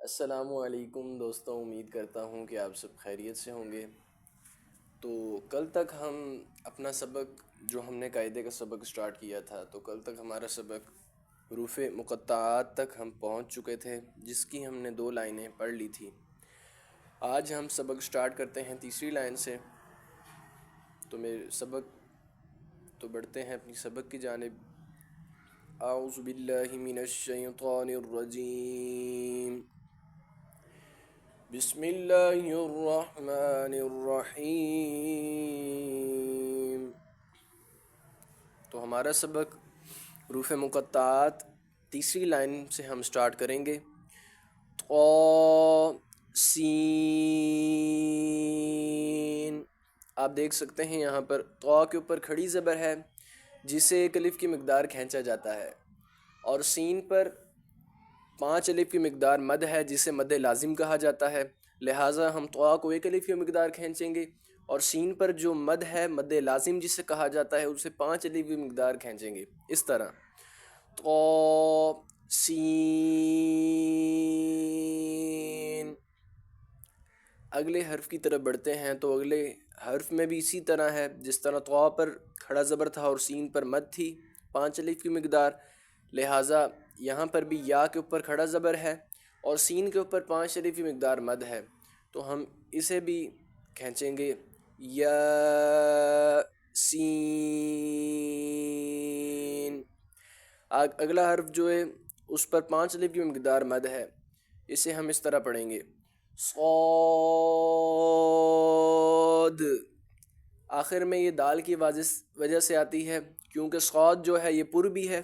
السلام علیکم دوستوں، امید کرتا ہوں کہ آپ سب خیریت سے ہوں گے۔ تو کل تک ہم اپنا سبق جو ہم نے قاعدے کا سبق سٹارٹ کیا تھا، تو کل تک ہمارا سبق حروف مقطعات تک ہم پہنچ چکے تھے، جس کی ہم نے 2 لائنیں پڑھ لی تھی۔ آج ہم سبق سٹارٹ کرتے ہیں تیسری لائن سے۔ تو بڑھتے ہیں اپنی سبق کی جانب۔ اعوذ باللہ من الشیطان الرجیم، بسم اللہ الرحمن الرحیم۔ تو ہمارا سبق حروف مقطعات تیسری لائن سے ہم سٹارٹ کریں گے۔ طا سین، آپ دیکھ سکتے ہیں یہاں پر طا کے اوپر کھڑی زبر ہے، جسے 1 الف کی مقدار کھینچا جاتا ہے، اور سین پر 5 الف کی مقدار مد ہے، جسے مد لازم کہا جاتا ہے۔ لہٰذا ہم طا کو 1 الف کی مقدار کھینچیں گے، اور سین پر جو مد ہے مد لازم جسے کہا جاتا ہے، اسے 5 الف کی مقدار کھینچیں گے، اس طرح طا سین۔ اگلے حرف کی طرف بڑھتے ہیں، تو اگلے حرف میں بھی اسی طرح ہے، جس طرح طا پر کھڑا زبر تھا اور سین پر مد تھی 5 الف کی مقدار، لہٰذا یہاں پر بھی یا کے اوپر کھڑا زبر ہے اور سین کے اوپر 5 الف کی مقدار مد ہے، تو ہم اسے بھی کھینچیں گے، یا سین۔ اگلا حرف جو ہے اس پر 5 الف کی مقدار مد ہے، اسے ہم اس طرح پڑھیں گے، صاد۔ آخر میں یہ دال کی وجہ سے آتی ہے، کیونکہ صاد جو ہے یہ پر بھی ہے،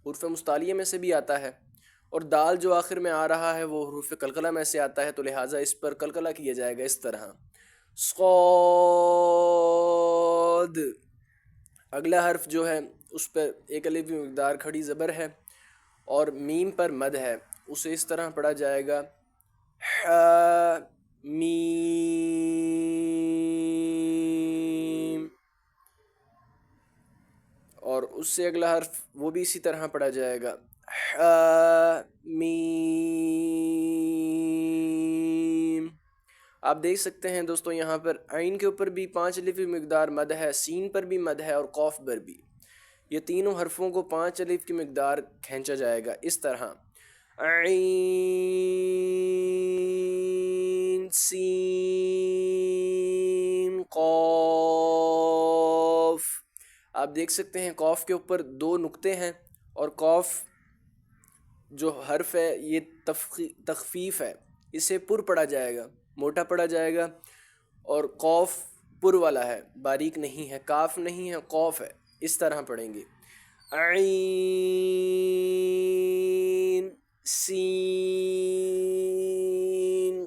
حروف مستعلیہ میں سے بھی آتا ہے، اور دال جو آخر میں آ رہا ہے وہ حروف قلقلہ میں سے آتا ہے، تو لہٰذا اس پر قلقلہ کیا جائے گا اس طرح، صاد۔ اگلا حرف جو ہے اس پر 1 الف کی مقدار کھڑی زبر ہے اور میم پر مد ہے، اسے اس طرح پڑھا جائے گا، حامیم۔ اور اس سے اگلا حرف وہ بھی اسی طرح پڑھا جائے گا، حامیم۔ آپ دیکھ سکتے ہیں دوستوں یہاں پر عین کے اوپر بھی 5 الف کی مقدار مد ہے، سین پر بھی مد ہے، اور قاف پر بھی۔ یہ تینوں حرفوں کو 5 الف کی مقدار کھینچا جائے گا اس طرح، عین سین قاف۔ آپ دیکھ سکتے ہیں قاف کے اوپر 2 نقطے ہیں، اور قاف جو حرف ہے یہ تخفیف ہے، اسے پر پڑھا جائے گا، موٹا پڑھا جائے گا، اور قاف پر والا ہے، باریک نہیں ہے، کاف نہیں ہے، قاف ہے، اس طرح پڑھیں گے، عین سین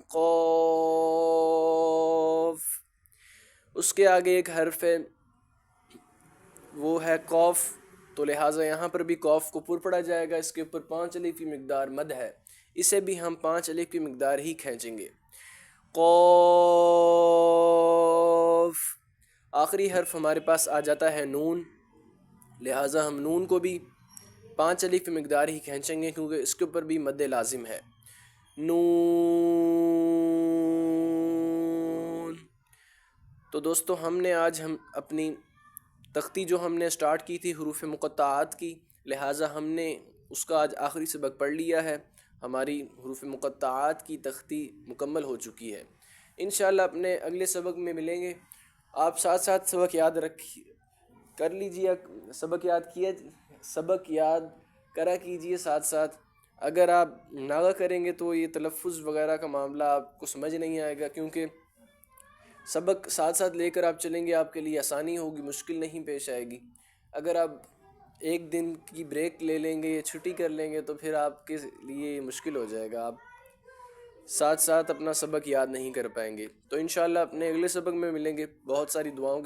قاف۔ اس کے آگے ایک حرف ہے، وہ ہے قاف، تو لہٰذا یہاں پر بھی قاف کو پر پڑھا جائے گا، اس کے اوپر 5 الف کی مقدار مد ہے، اسے بھی ہم 5 الف کی مقدار ہی کھینچیں گے، قاف۔ آخری حرف ہمارے پاس آ جاتا ہے نون، لہٰذا ہم نون کو بھی 5 الف کی مقدار ہی کھینچیں گے، کیونکہ اس کے اوپر بھی مد لازم ہے، نون۔ تو دوستو آج ہم اپنی تختی جو ہم نے سٹارٹ کی تھی حروف مقطعات کی، لہٰذا ہم نے اس کا آج آخری سبق پڑھ لیا ہے، ہماری حروف مقطعات کی تختی مکمل ہو چکی ہے۔ انشاءاللہ اپنے اگلے سبق میں ملیں گے۔ آپ ساتھ ساتھ سبق یاد کر لیجئے، سبق یاد کرا کیجئے ساتھ ساتھ۔ اگر آپ ناغہ کریں گے تو یہ تلفظ وغیرہ کا معاملہ آپ کو سمجھ نہیں آئے گا، کیونکہ سبق ساتھ ساتھ لے کر آپ چلیں گے، آپ کے لیے آسانی ہوگی، مشکل نہیں پیش آئے گی۔ اگر آپ 1 دن کی بریک لے لیں گے یا چھٹی کر لیں گے تو پھر آپ کے لیے مشکل ہو جائے گا، آپ ساتھ ساتھ اپنا سبق یاد نہیں کر پائیں گے۔ تو انشاءاللہ اپنے اگلے سبق میں ملیں گے، بہت ساری دعاؤں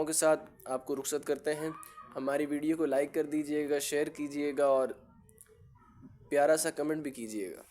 کے ساتھ آپ کو رخصت کرتے ہیں۔ ہماری ویڈیو کو لائک کر دیجئے گا، شیئر کیجئے گا، اور پیارا سا کمنٹ بھی کیجئے گا۔